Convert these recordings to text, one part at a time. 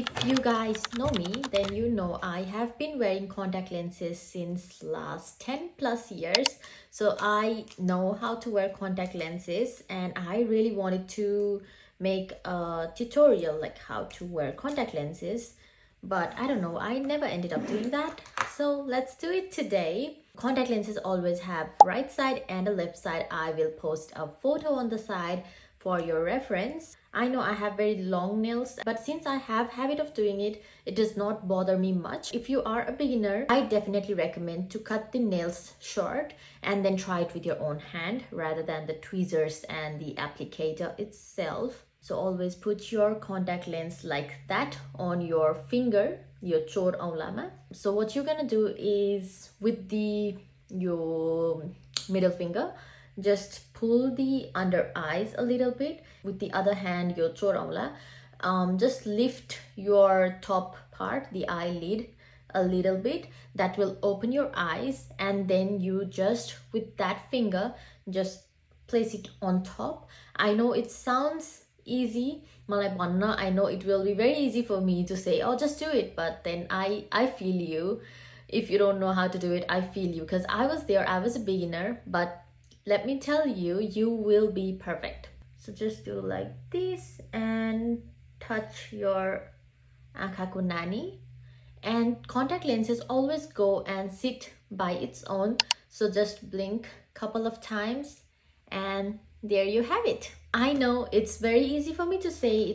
If you guys know me, then you know I have been wearing contact lenses since last 10 plus years. So I know how to wear contact lenses, and I really wanted to make a tutorial like how to wear contact lenses. But I don't know, I never ended up doing that. So let's do it today. Contact lenses always have right side and a left side. I will post a photo on the side for your reference. I know I have very long nails, but since I have habit of doing it, it does not bother me much. If you are a beginner, I definitely recommend to cut the nails short and then try it with your own hand rather than the tweezers and the applicator itself. So always put your contact lens like that on your finger, your chor aulama. So what you're gonna do is with your middle finger, just pull the under eyes a little bit. With the other hand, your chor aula, just lift your top part, the eyelid, a little bit. That will open your eyes, and then you just with that finger just place it on top. I know it sounds easy, I know it will be very easy for me to say, oh, just do it, but then I feel you. If you don't know how to do it, I feel you, because I was there, I was a beginner, but let me tell you, you will be perfect. So just do like this and touch your akha kunani. And contact lenses always go and sit by its own. So just blink a couple of times and there you have it. I know it's very easy for me to say,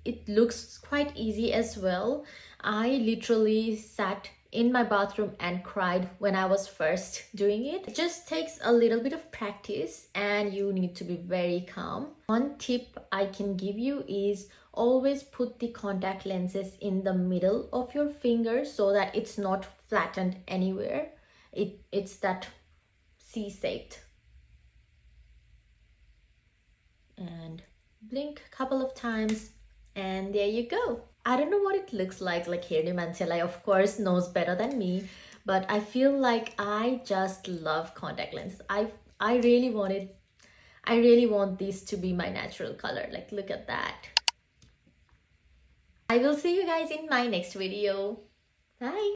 it looks quite easy as well. I literally sat in my bathroom and cried when I was first doing it. It just takes a little bit of practice and you need to be very calm. One tip I can give you is always put the contact lenses in the middle of your finger so that it's not flattened anywhere. It's that C-shaped. And blink a couple of times and there you go. I don't know what it looks like Hirni Manchelai of course knows better than me, but I feel like I just love contact lenses. I really want this to be my natural color. Like, look at that. I will see you guys in my next video. Bye.